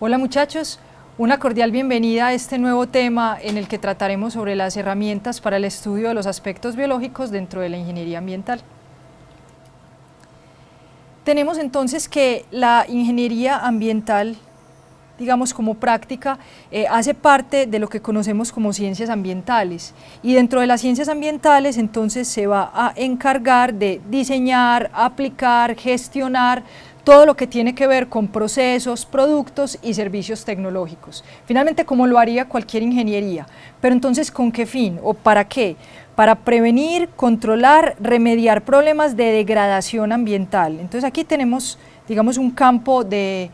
Hola muchachos, una cordial bienvenida a este nuevo tema en el que trataremos sobre las herramientas para el estudio de los aspectos biológicos dentro de la ingeniería ambiental. Tenemos entonces que la ingeniería ambiental, digamos como práctica, hace parte de lo que conocemos como ciencias ambientales, y dentro de las ciencias ambientales entonces se va a encargar de diseñar, aplicar, gestionar todo lo que tiene que ver con procesos, productos y servicios tecnológicos. Finalmente, como lo haría cualquier ingeniería, pero entonces ¿con qué fin o para qué? Para prevenir, controlar, remediar problemas de degradación ambiental. Entonces aquí tenemos, digamos, un campo de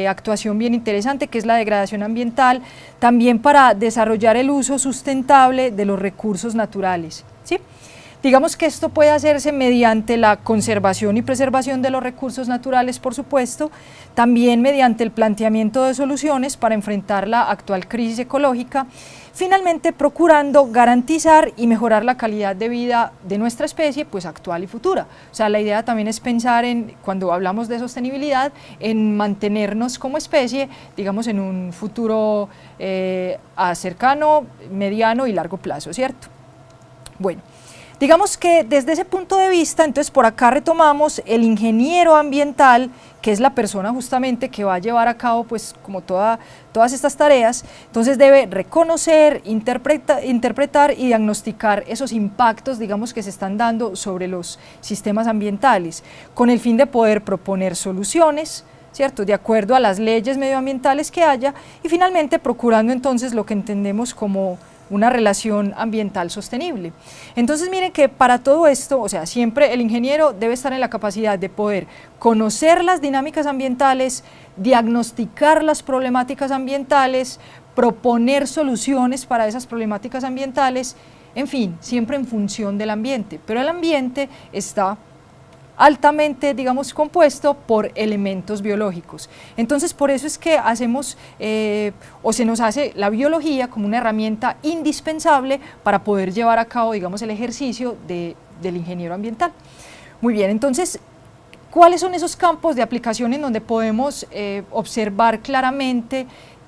actuación bien interesante, que es la degradación ambiental, también para desarrollar el uso sustentable de los recursos naturales, ¿sí? Digamos que esto puede hacerse mediante la conservación y preservación de los recursos naturales, por supuesto, también mediante el planteamiento de soluciones para enfrentar la actual crisis ecológica, finalmente procurando garantizar y mejorar la calidad de vida de nuestra especie, pues actual y futura. O sea, la idea también es pensar en, cuando hablamos de sostenibilidad, en mantenernos como especie, digamos, en un futuro a cercano, mediano y largo plazo, ¿cierto? Bueno. Digamos que desde ese punto de vista, entonces por acá retomamos el ingeniero ambiental, que es la persona justamente que va a llevar a cabo pues como todas estas tareas. Entonces debe reconocer, interpretar y diagnosticar esos impactos, digamos, que se están dando sobre los sistemas ambientales, con el fin de poder proponer soluciones, ¿cierto?, de acuerdo a las leyes medioambientales que haya, y finalmente procurando entonces lo que entendemos como una relación ambiental sostenible. Entonces miren que para todo esto, o sea, siempre el ingeniero debe estar en la capacidad de poder conocer las dinámicas ambientales, diagnosticar las problemáticas ambientales, proponer soluciones para esas problemáticas ambientales, en fin, siempre en función del ambiente, pero el ambiente está altamente, digamos, compuesto por elementos biológicos. Entonces, por eso es que hacemos, o se nos hace la biología como una herramienta indispensable para poder llevar a cabo, digamos, el ejercicio del ingeniero ambiental. Muy bien, entonces, ¿cuáles son esos campos de aplicación en donde podemos observar claramente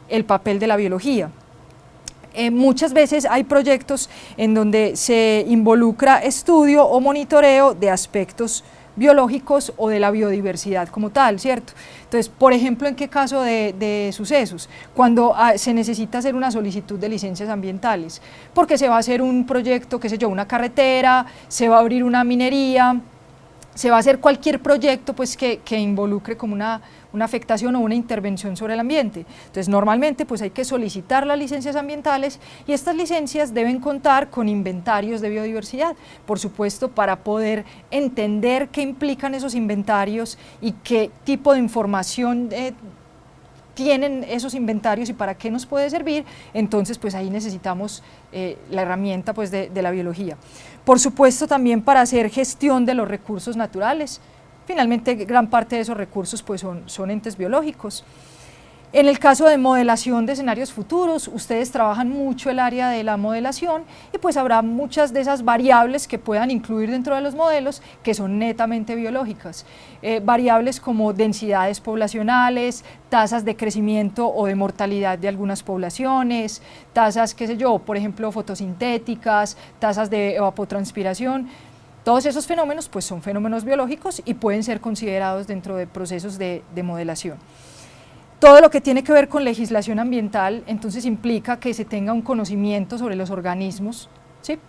el papel de la biología? Muchas veces hay proyectos en donde se involucra estudio o monitoreo de aspectos biológicos o de la biodiversidad como tal, ¿cierto? Entonces, por ejemplo, ¿en qué caso de sucesos? Cuando se necesita hacer una solicitud de licencias ambientales, porque se va a hacer un proyecto, qué sé yo, una carretera, se va a abrir una minería, se va a hacer cualquier proyecto pues que involucre como una afectación o una intervención sobre el ambiente. Entonces normalmente pues hay que solicitar las licencias ambientales, y estas licencias deben contar con inventarios de biodiversidad, por supuesto, para poder entender qué implican esos inventarios y qué tipo de información tienen esos inventarios y para qué nos puede servir. Entonces pues ahí necesitamos la herramienta pues de la biología. Por supuesto también para hacer gestión de los recursos naturales. Finalmente gran parte de esos recursos pues son entes biológicos. En el caso de modelación de escenarios futuros, ustedes trabajan mucho el área de la modelación, y pues habrá muchas de esas variables que puedan incluir dentro de los modelos que son netamente biológicas. Variables como densidades poblacionales, tasas de crecimiento o de mortalidad de algunas poblaciones, tasas, qué sé yo, por ejemplo, fotosintéticas, tasas de evapotranspiración. Todos esos fenómenos pues son fenómenos biológicos y pueden ser considerados dentro de procesos de modelación. Todo lo que tiene que ver con legislación ambiental, entonces implica que se tenga un conocimiento sobre los organismos, ¿sí?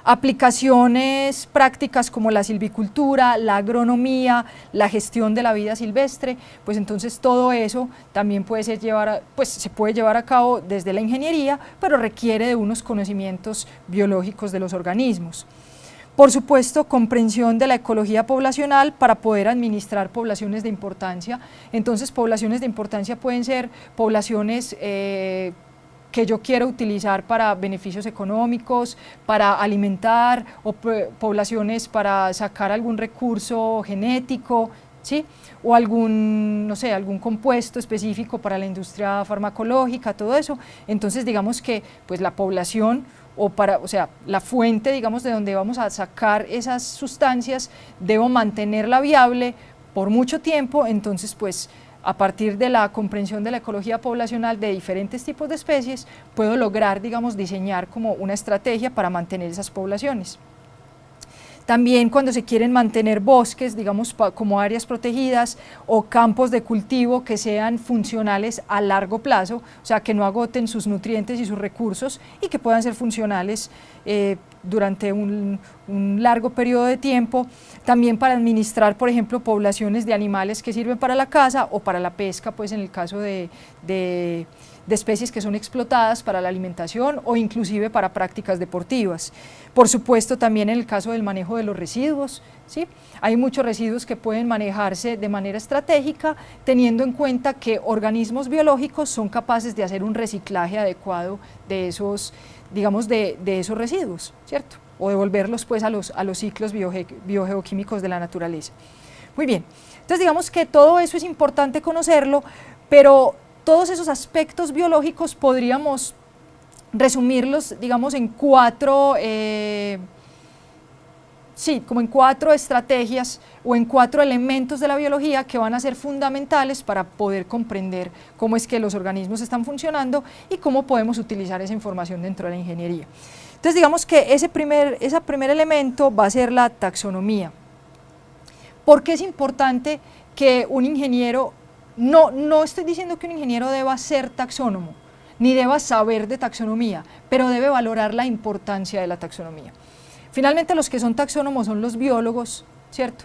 Aplicaciones prácticas como la silvicultura, la agronomía, la gestión de la vida silvestre, pues entonces todo eso también se puede llevar a cabo desde la ingeniería, pero requiere de unos conocimientos biológicos de los organismos. Por supuesto, comprensión de la ecología poblacional para poder administrar poblaciones de importancia. Entonces, poblaciones de importancia pueden ser poblaciones que yo quiero utilizar para beneficios económicos, para alimentar, o poblaciones para sacar algún recurso genético, ¿sí? O algún, no sé, algún compuesto específico para la industria farmacológica, todo eso. Entonces, digamos que pues la población, o sea, la fuente, digamos, de donde vamos a sacar esas sustancias, debo mantenerla viable por mucho tiempo. Entonces pues a partir de la comprensión de la ecología poblacional de diferentes tipos de especies, puedo lograr, digamos, diseñar como una estrategia para mantener esas poblaciones. También cuando se quieren mantener bosques, digamos, como áreas protegidas o campos de cultivo que sean funcionales a largo plazo, o sea, que no agoten sus nutrientes y sus recursos y que puedan ser funcionales durante un largo periodo de tiempo. También para administrar, por ejemplo, poblaciones de animales que sirven para la caza o para la pesca, pues en el caso de especies que son explotadas para la alimentación o inclusive para prácticas deportivas. Por supuesto, también en el caso del manejo de los residuos, ¿sí? Hay muchos residuos que pueden manejarse de manera estratégica, teniendo en cuenta que organismos biológicos son capaces de hacer un reciclaje adecuado de esos, digamos, de esos residuos, ¿cierto? O devolverlos pues a los ciclos biogeoquímicos de la naturaleza. Muy bien, entonces digamos que todo eso es importante conocerlo, pero todos esos aspectos biológicos podríamos resumirlos, digamos, en cuatro estrategias o en 4 elementos de la biología que van a ser fundamentales para poder comprender cómo es que los organismos están funcionando y cómo podemos utilizar esa información dentro de la ingeniería. Entonces digamos que ese primer elemento va a ser la taxonomía. ¿Por qué es importante que un ingeniero, no estoy diciendo que un ingeniero deba ser taxónomo, ni deba saber de taxonomía, pero debe valorar la importancia de la taxonomía. Finalmente los que son taxónomos son los biólogos, ¿cierto?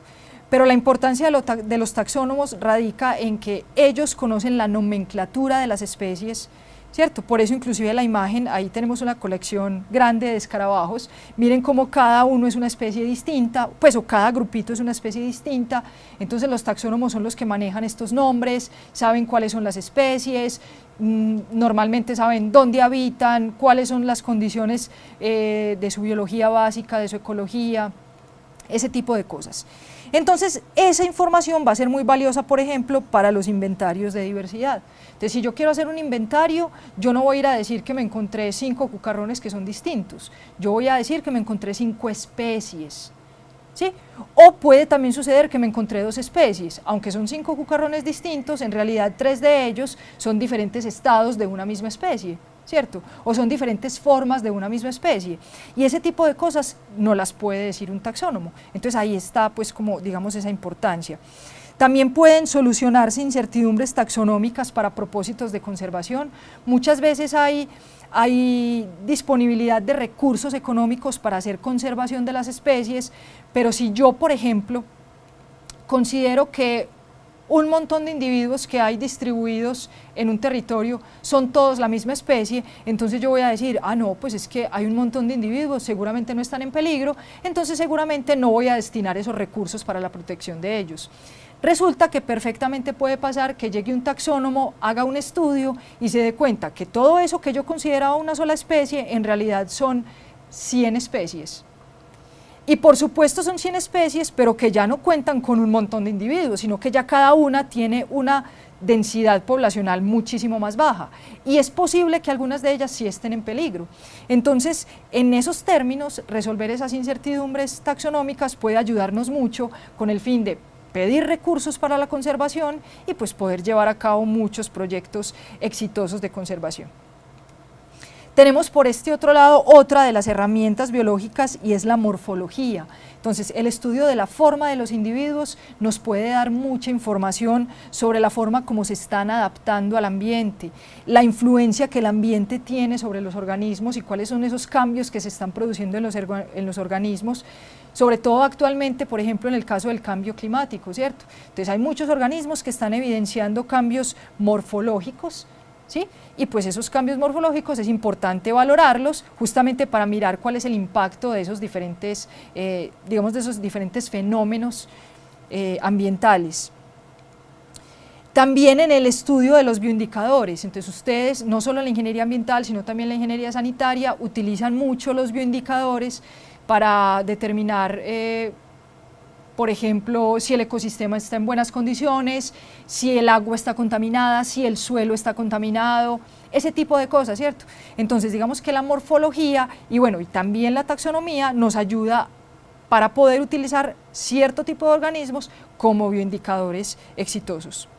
Pero la importancia de los taxónomos radica en que ellos conocen la nomenclatura de las especies, ¿cierto? Por eso inclusive la imagen, ahí tenemos una colección grande de escarabajos, miren cómo cada uno es una especie distinta, pues o cada grupito es una especie distinta, entonces los taxónomos son los que manejan estos nombres, saben cuáles son las especies, normalmente saben dónde habitan, cuáles son las condiciones de su biología básica, de su ecología, ese tipo de cosas. Entonces esa información va a ser muy valiosa, por ejemplo, para los inventarios de diversidad. Entonces si yo quiero hacer un inventario, yo no voy a ir a decir que me encontré 5 cucarrones que son distintos, yo voy a decir que me encontré 5 especies, ¿sí? O puede también suceder que me encontré 2 especies, aunque son 5 cucarrones distintos, en realidad 3 de ellos son diferentes estados de una misma especie, ¿cierto? O son diferentes formas de una misma especie, y ese tipo de cosas no las puede decir un taxónomo, entonces ahí está pues como digamos esa importancia. También pueden solucionarse incertidumbres taxonómicas para propósitos de conservación, muchas veces hay disponibilidad de recursos económicos para hacer conservación de las especies, pero si yo, por ejemplo, considero que un montón de individuos que hay distribuidos en un territorio son todos la misma especie, entonces yo voy a decir, no, pues es que hay un montón de individuos, seguramente no están en peligro, entonces seguramente no voy a destinar esos recursos para la protección de ellos. Resulta que perfectamente puede pasar que llegue un taxónomo, haga un estudio y se dé cuenta que todo eso que yo consideraba una sola especie, en realidad son 100 especies. Y por supuesto son 100 especies, pero que ya no cuentan con un montón de individuos, sino que ya cada una tiene una densidad poblacional muchísimo más baja. Y es posible que algunas de ellas sí estén en peligro. Entonces, en esos términos, resolver esas incertidumbres taxonómicas puede ayudarnos mucho con el fin de pedir recursos para la conservación y pues poder llevar a cabo muchos proyectos exitosos de conservación. Tenemos por este otro lado otra de las herramientas biológicas y es la morfología. Entonces el estudio de la forma de los individuos nos puede dar mucha información sobre la forma como se están adaptando al ambiente, la influencia que el ambiente tiene sobre los organismos y cuáles son esos cambios que se están produciendo en los organismos, sobre todo actualmente, por ejemplo, en el caso del cambio climático, ¿cierto? Entonces hay muchos organismos que están evidenciando cambios morfológicos, ¿sí? Y pues esos cambios morfológicos es importante valorarlos justamente para mirar cuál es el impacto de esos diferentes, digamos, de esos diferentes fenómenos ambientales. También en el estudio de los bioindicadores, entonces ustedes, no solo en la ingeniería ambiental, sino también en la ingeniería sanitaria, utilizan mucho los bioindicadores para determinar, por ejemplo, si el ecosistema está en buenas condiciones, si el agua está contaminada, si el suelo está contaminado, ese tipo de cosas, ¿cierto? Entonces digamos que la morfología y bueno, y también la taxonomía nos ayuda para poder utilizar cierto tipo de organismos como bioindicadores exitosos.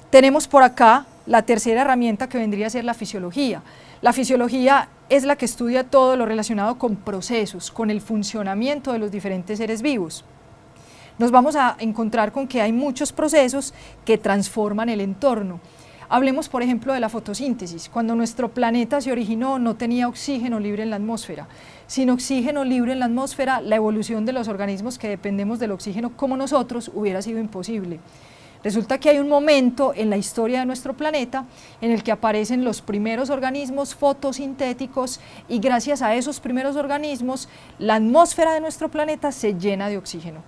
Tenemos por acá la tercera herramienta, que vendría a ser la fisiología. La fisiología es la que estudia todo lo relacionado con procesos, con el funcionamiento de los diferentes seres vivos. Nos vamos a encontrar con que hay muchos procesos que transforman el entorno. Hablemos, por ejemplo, de la fotosíntesis. Cuando nuestro planeta se originó, no tenía oxígeno libre en la atmósfera. Sin oxígeno libre en la atmósfera, la evolución de los organismos que dependemos del oxígeno como nosotros hubiera sido imposible. Resulta que hay un momento en la historia de nuestro planeta en el que aparecen los primeros organismos fotosintéticos, y gracias a esos primeros organismos la atmósfera de nuestro planeta se llena de oxígeno.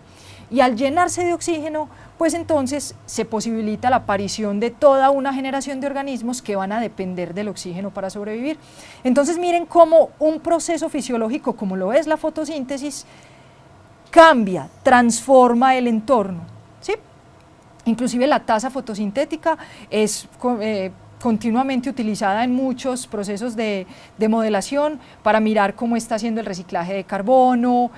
Y al llenarse de oxígeno, pues entonces se posibilita la aparición de toda una generación de organismos que van a depender del oxígeno para sobrevivir. Entonces miren cómo un proceso fisiológico como lo es la fotosíntesis cambia, transforma el entorno, ¿sí? Inclusive la tasa fotosintética es continuamente utilizada en muchos procesos de modelación para mirar cómo está haciendo el reciclaje de carbono,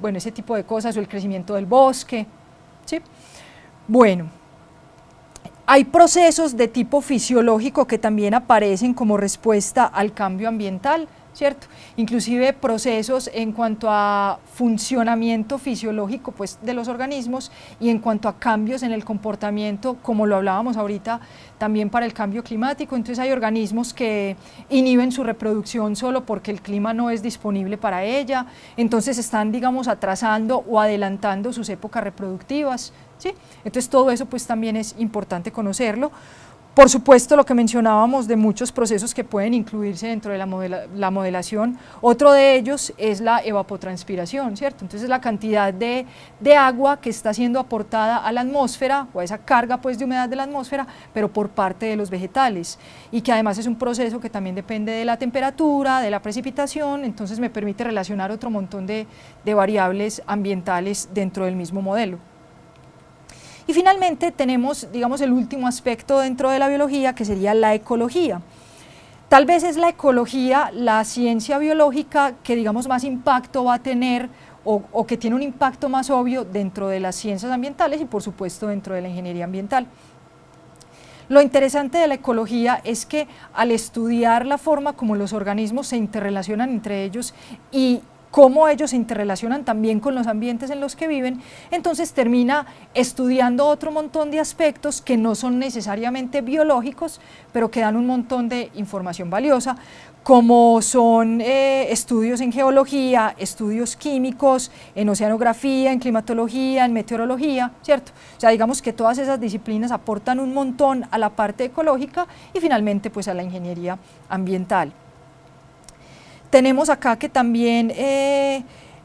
bueno, ese tipo de cosas, o el crecimiento del bosque, ¿sí? Bueno, hay procesos de tipo fisiológico que también aparecen como respuesta al cambio ambiental, ¿cierto? Inclusive procesos en cuanto a funcionamiento fisiológico, pues, de los organismos, y en cuanto a cambios en el comportamiento, como lo hablábamos ahorita, también para el cambio climático. Entonces hay organismos que inhiben su reproducción solo porque el clima no es disponible para ella, entonces están, digamos, atrasando o adelantando sus épocas reproductivas, ¿sí? Entonces todo eso pues también es importante conocerlo. Por supuesto, lo que mencionábamos de muchos procesos que pueden incluirse dentro de la modelación, otro de ellos es la evapotranspiración, ¿cierto? Entonces la cantidad de agua que está siendo aportada a la atmósfera, o a esa carga pues de humedad de la atmósfera, pero por parte de los vegetales, y que además es un proceso que también depende de la temperatura, de la precipitación, entonces me permite relacionar otro montón de variables ambientales dentro del mismo modelo. Y finalmente tenemos, digamos, el último aspecto dentro de la biología, que sería la ecología. Tal vez es la ecología la ciencia biológica que, digamos, más impacto va a tener, o que tiene un impacto más obvio dentro de las ciencias ambientales y por supuesto dentro de la ingeniería ambiental. Lo interesante de la ecología es que al estudiar la forma como los organismos se interrelacionan entre ellos y cómo ellos se interrelacionan también con los ambientes en los que viven, entonces termina estudiando otro montón de aspectos que no son necesariamente biológicos, pero que dan un montón de información valiosa, como son estudios en geología, estudios químicos, en oceanografía, en climatología, en meteorología, ¿cierto? O sea, digamos que todas esas disciplinas aportan un montón a la parte ecológica y finalmente pues a la ingeniería ambiental. Tenemos acá que también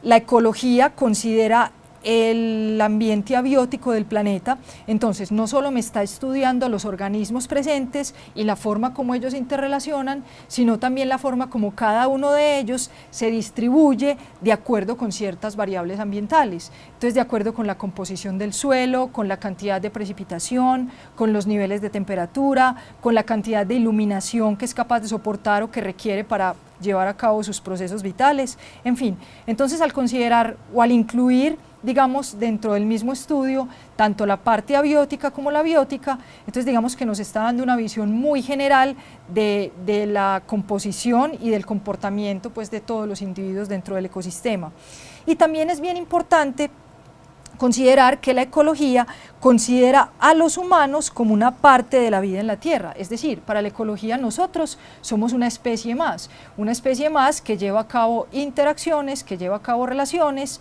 la ecología considera el ambiente abiótico del planeta, entonces no solo me está estudiando los organismos presentes y la forma como ellos se interrelacionan, sino también la forma como cada uno de ellos se distribuye de acuerdo con ciertas variables ambientales, entonces de acuerdo con la composición del suelo, con la cantidad de precipitación, con los niveles de temperatura, con la cantidad de iluminación que es capaz de soportar o que requiere para llevar a cabo sus procesos vitales, en fin. Entonces al considerar o al incluir, digamos, dentro del mismo estudio, tanto la parte abiótica como la biótica, entonces digamos que nos está dando una visión muy general de la composición y del comportamiento pues de todos los individuos dentro del ecosistema. Y también es bien importante considerar que la ecología considera a los humanos como una parte de la vida en la Tierra, es decir, para la ecología nosotros somos una especie más que lleva a cabo interacciones, que lleva a cabo relaciones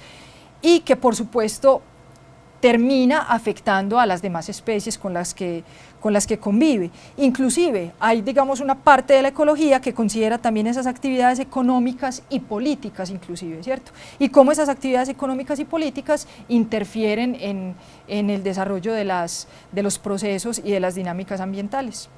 y que por supuesto termina afectando a las demás especies con las que convive. Inclusive hay, digamos, una parte de la ecología que considera también esas actividades económicas y políticas inclusive, ¿cierto? Y cómo esas actividades económicas y políticas interfieren en el desarrollo de los procesos y de las dinámicas ambientales.